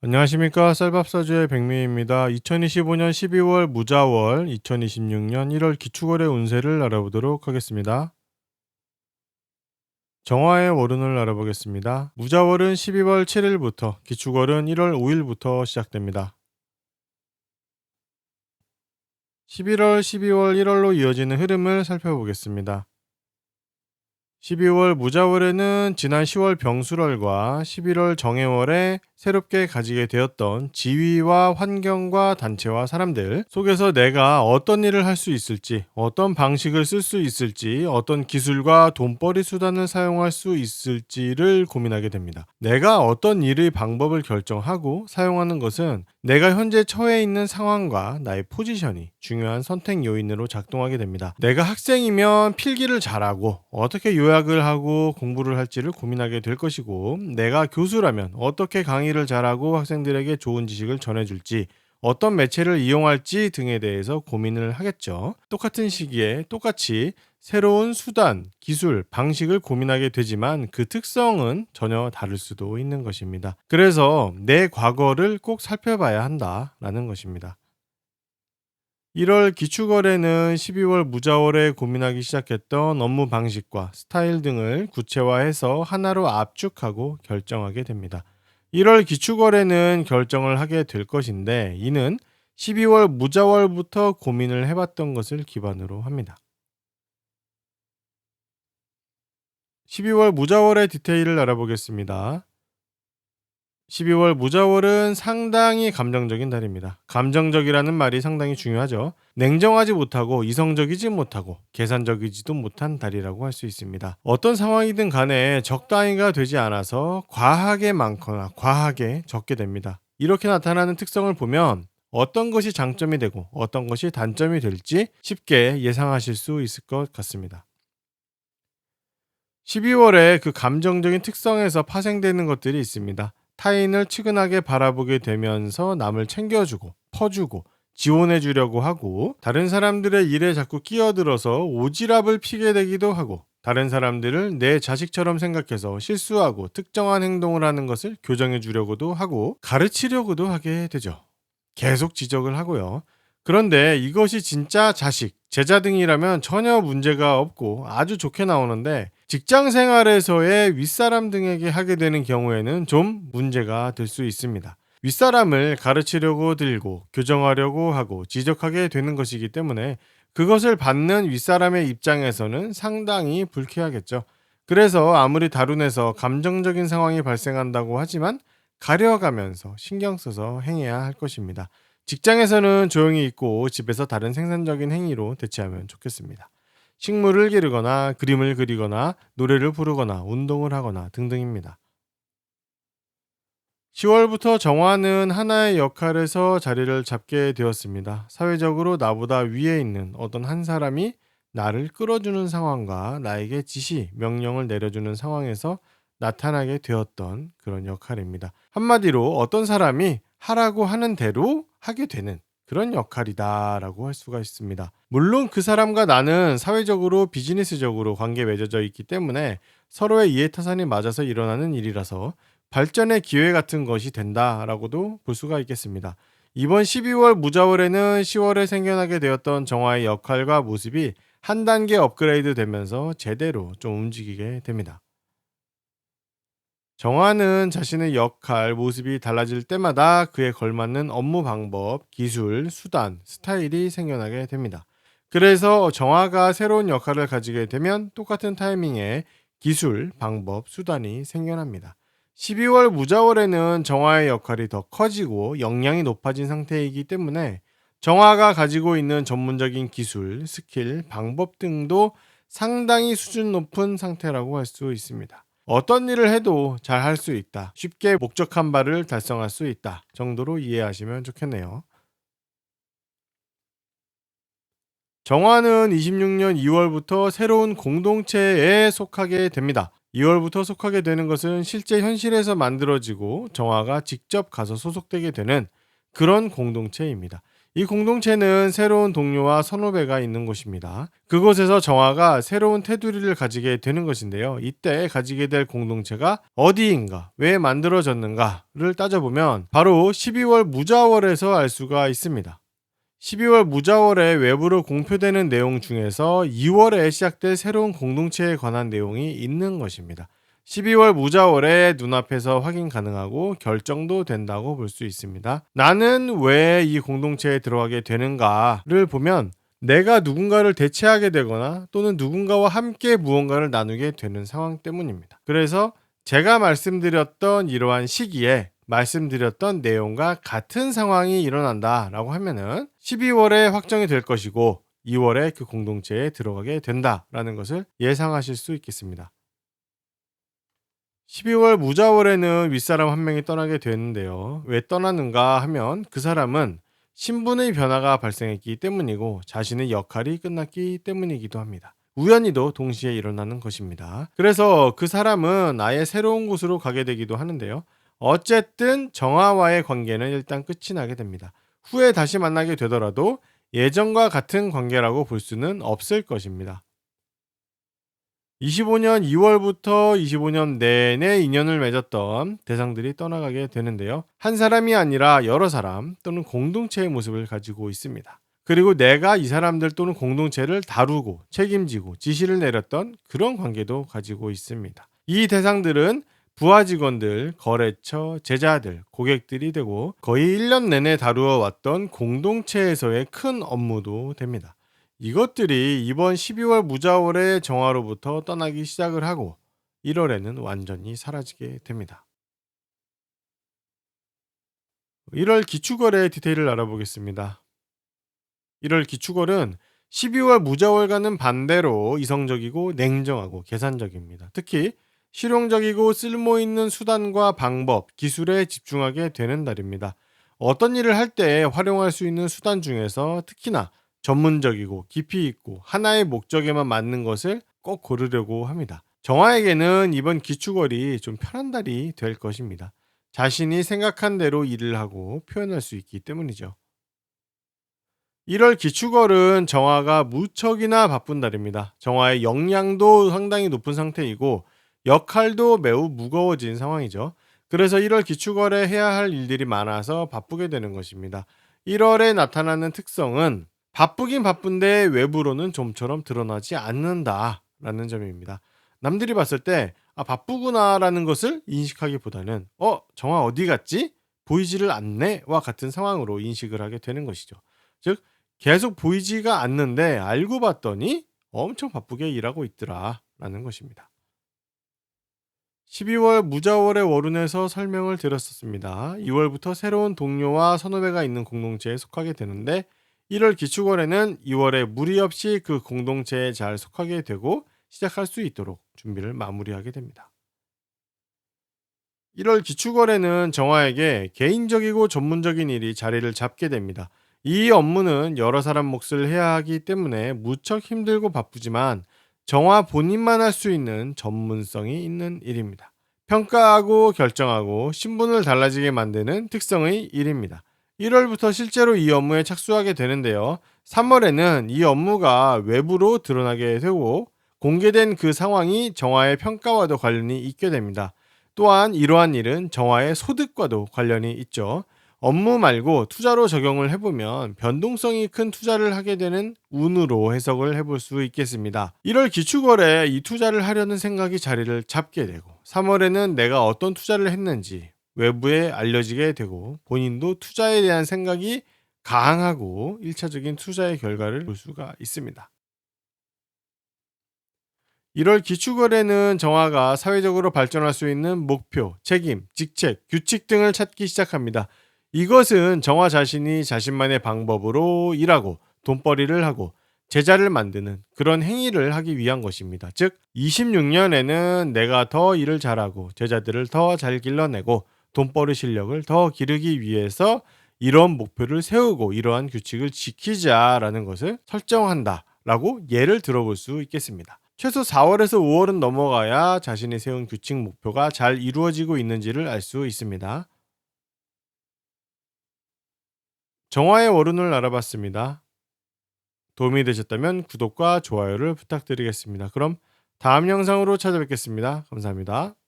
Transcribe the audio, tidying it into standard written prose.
안녕하십니까. 쌀밥사주의 백미입니다. 2025년 12월 무자월, 2026년 1월 기축월의 운세를 알아보도록 하겠습니다. 정화의 월운을 알아보겠습니다. 무자월은 12월 7일부터, 기축월은 1월 5일부터 시작됩니다. 11월, 12월, 1월로 이어지는 흐름을 살펴보겠습니다. 12월 무자월에는 지난 10월 병술월과 11월 정해월에 새롭게 가지게 되었던 지위와 환경과 단체와 사람들 속에서 내가 어떤 일을 할 수 있을지, 어떤 방식을 쓸 수 있을지, 어떤 기술과 돈벌이 수단을 사용할 수 있을지를 고민하게 됩니다. 내가 어떤 일의 방법을 결정하고 사용하는 것은 내가 현재 처해 있는 상황과 나의 포지션이 중요한 선택 요인으로 작동하게 됩니다. 내가 학생이면 필기를 잘하고 어떻게 요약을 하고 공부를 할지를 고민하게 될 것이고, 내가 교수라면 어떻게 강의를 잘하고 학생들에게 좋은 지식을 전해줄지, 어떤 매체를 이용할지 등에 대해서 고민을 하겠죠. 똑같은 시기에 똑같이 새로운 수단, 기술, 방식을 고민하게 되지만 그 특성은 전혀 다를 수도 있는 것입니다. 그래서 내 과거를 꼭 살펴봐야 한다라는 것입니다. 1월 기축월에는 12월 무자월에 고민하기 시작했던 업무 방식과 스타일 등을 구체화해서 하나로 압축하고 결정하게 됩니다. 1월 기축월에는 결정을 하게 될 것인데, 이는 12월 무자월부터 고민을 해봤던 것을 기반으로 합니다. 12월 무자월의 디테일을 알아보겠습니다. 12월 무자월은 상당히 감정적인 달입니다. 감정적이라는 말이 상당히 중요하죠. 냉정하지 못하고 이성적이지 못하고 계산적이지도 못한 달이라고 할 수 있습니다. 어떤 상황이든 간에 적당히가 되지 않아서 과하게 많거나 과하게 적게 됩니다. 이렇게 나타나는 특성을 보면 어떤 것이 장점이 되고 어떤 것이 단점이 될지 쉽게 예상하실 수 있을 것 같습니다. 12월에 그 감정적인 특성에서 파생되는 것들이 있습니다. 타인을 측은하게 바라보게 되면서 남을 챙겨주고, 퍼주고, 지원해 주려고 하고, 다른 사람들의 일에 자꾸 끼어들어서 오지랖을 피게 되기도 하고, 다른 사람들을 내 자식처럼 생각해서 실수하고 특정한 행동을 하는 것을 교정해 주려고도 하고, 가르치려고도 하게 되죠. 계속 지적을 하고요. 그런데 이것이 진짜 자식, 제자 등이라면 전혀 문제가 없고 아주 좋게 나오는데, 직장 생활에서의 윗사람 등에게 하게 되는 경우에는 좀 문제가 될 수 있습니다. 윗사람을 가르치려고 들고 교정하려고 하고 지적하게 되는 것이기 때문에 그것을 받는 윗사람의 입장에서는 상당히 불쾌하겠죠. 그래서 아무리 다룬해서 감정적인 상황이 발생한다고 하지만 가려가면서 신경 써서 행해야 할 것입니다. 직장에서는 조용히 있고 집에서 다른 생산적인 행위로 대체하면 좋겠습니다. 식물을 기르거나 그림을 그리거나 노래를 부르거나 운동을 하거나 등등입니다. 10월부터 정화는 하나의 역할에서 자리를 잡게 되었습니다. 사회적으로 나보다 위에 있는 어떤 한 사람이 나를 끌어주는 상황과 나에게 지시, 명령을 내려주는 상황에서 나타나게 되었던 그런 역할입니다. 한마디로 어떤 사람이 하라고 하는 대로 하게 되는 그런 역할이다라고 할 수가 있습니다. 물론 그 사람과 나는 사회적으로 비즈니스적으로 관계 맺어져 있기 때문에 서로의 이해타산이 맞아서 일어나는 일이라서 발전의 기회 같은 것이 된다라고도 볼 수가 있겠습니다. 이번 12월 무자월에는 10월에 생겨나게 되었던 정화의 역할과 모습이 한 단계 업그레이드 되면서 제대로 좀 움직이게 됩니다. 정화는 자신의 역할, 모습이 달라질 때마다 그에 걸맞는 업무 방법, 기술, 수단, 스타일이 생겨나게 됩니다. 그래서 정화가 새로운 역할을 가지게 되면 똑같은 타이밍에 기술, 방법, 수단이 생겨납니다. 12월 무자월에는 정화의 역할이 더 커지고 역량이 높아진 상태이기 때문에 정화가 가지고 있는 전문적인 기술, 스킬, 방법 등도 상당히 수준 높은 상태라고 할 수 있습니다. 어떤 일을 해도 잘 할 수 있다. 쉽게 목적한 바를 달성할 수 있다. 정도로 이해하시면 좋겠네요. 정화는 26년 2월부터 새로운 공동체에 속하게 됩니다. 2월부터 속하게 되는 것은 실제 현실에서 만들어지고 정화가 직접 가서 소속되게 되는 그런 공동체입니다. 이 공동체는 새로운 동료와 선후배가 있는 곳입니다. 그곳에서 정화가 새로운 테두리를 가지게 되는 것인데요. 이때 가지게 될 공동체가 어디인가, 왜 만들어졌는가를 따져보면 바로 12월 무자월에서 알 수가 있습니다. 12월 무자월에 외부로 공표되는 내용 중에서 2월에 시작될 새로운 공동체에 관한 내용이 있는 것입니다. 12월 무자월에 눈앞에서 확인 가능하고 결정도 된다고 볼 수 있습니다. 나는 왜 이 공동체에 들어가게 되는가를 보면 내가 누군가를 대체하게 되거나 또는 누군가와 함께 무언가를 나누게 되는 상황 때문입니다. 그래서 제가 말씀드렸던 이러한 시기에 말씀드렸던 내용과 같은 상황이 일어난다라고 하면은 12월에 확정이 될 것이고 2월에 그 공동체에 들어가게 된다라는 것을 예상하실 수 있겠습니다. 12월 무자월에는 윗사람 한 명이 떠나게 되는데요. 왜 떠나는가 하면 그 사람은 신분의 변화가 발생했기 때문이고 자신의 역할이 끝났기 때문이기도 합니다. 우연히도 동시에 일어나는 것입니다. 그래서 그 사람은 아예 새로운 곳으로 가게 되기도 하는데요. 어쨌든 정화와의 관계는 일단 끝이 나게 됩니다. 후에 다시 만나게 되더라도 예전과 같은 관계라고 볼 수는 없을 것입니다. 25년 2월부터 25년 내내 인연을 맺었던 대상들이 떠나가게 되는데요. 한 사람이 아니라 여러 사람 또는 공동체의 모습을 가지고 있습니다. 그리고 내가 이 사람들 또는 공동체를 다루고 책임지고 지시를 내렸던 그런 관계도 가지고 있습니다. 이 대상들은 부하 직원들, 거래처, 제자들, 고객들이 되고 거의 1년 내내 다루어 왔던 공동체에서의 큰 업무도 됩니다. 이것들이 이번 12월 무자월의 정화로부터 떠나기 시작을 하고 1월에는 완전히 사라지게 됩니다. 1월 기축월의 디테일을 알아보겠습니다. 1월 기축월은 12월 무자월과는 반대로 이성적이고 냉정하고 계산적입니다. 특히 실용적이고 쓸모있는 수단과 방법, 기술에 집중하게 되는 달입니다. 어떤 일을 할 때 활용할 수 있는 수단 중에서 특히나 전문적이고 깊이 있고 하나의 목적에만 맞는 것을 꼭 고르려고 합니다. 정화에게는 이번 기축월이 좀 편한 달이 될 것입니다. 자신이 생각한 대로 일을 하고 표현할 수 있기 때문이죠. 1월 기축월은 정화가 무척이나 바쁜 달입니다. 정화의 역량도 상당히 높은 상태이고 역할도 매우 무거워진 상황이죠. 그래서 1월 기축월에 해야 할 일들이 많아서 바쁘게 되는 것입니다. 1월에 나타나는 특성은 바쁘긴 바쁜데 외부로는 좀처럼 드러나지 않는다라는 점입니다. 남들이 봤을 때 바쁘구나라는 것을 인식하기보다는 정화 어디 갔지? 보이지를 않네와 같은 상황으로 인식을 하게 되는 것이죠. 즉 계속 보이지가 않는데 알고 봤더니 엄청 바쁘게 일하고 있더라라는 것입니다. 12월 무자월의 월운에서 설명을 드렸었습니다. 2월부터 새로운 동료와 선후배가 있는 공동체에 속하게 되는데 1월 기축월에는 2월에 무리 없이 그 공동체에 잘 속하게 되고 시작할 수 있도록 준비를 마무리하게 됩니다. 1월 기축월에는 정화에게 개인적이고 전문적인 일이 자리를 잡게 됩니다. 이 업무는 여러 사람 몫을 해야 하기 때문에 무척 힘들고 바쁘지만 정화 본인만 할 수 있는 전문성이 있는 일입니다. 평가하고 결정하고 신분을 달라지게 만드는 특성의 일입니다. 1월부터 실제로 이 업무에 착수하게 되는데요. 3월에는 이 업무가 외부로 드러나게 되고 공개된 그 상황이 정화의 평가와도 관련이 있게 됩니다. 또한 이러한 일은 정화의 소득과도 관련이 있죠. 업무 말고 투자로 적용을 해보면 변동성이 큰 투자를 하게 되는 운으로 해석을 해볼 수 있겠습니다. 1월 기축월에 이 투자를 하려는 생각이 자리를 잡게 되고 3월에는 내가 어떤 투자를 했는지 외부에 알려지게 되고 본인도 투자에 대한 생각이 강하고 1차적인 투자의 결과를 볼 수가 있습니다. 1월 기축월에는 정화가 사회적으로 발전할 수 있는 목표, 책임, 직책, 규칙 등을 찾기 시작합니다. 이것은 정화 자신이 자신만의 방법으로 일하고 돈벌이를 하고 제자를 만드는 그런 행위를 하기 위한 것입니다. 즉 26년에는 내가 더 일을 잘하고 제자들을 더 잘 길러내고 돈벌이 실력을 더 기르기 위해서 이런 목표를 세우고 이러한 규칙을 지키자라는 것을 설정한다라고 예를 들어볼 수 있겠습니다. 최소 4월에서 5월은 넘어가야 자신이 세운 규칙 목표가 잘 이루어지고 있는지를 알 수 있습니다. 정화의 원룬을 알아봤습니다. 도움이 되셨다면 구독과 좋아요를 부탁드리겠습니다. 그럼 다음 영상으로 찾아뵙겠습니다. 감사합니다.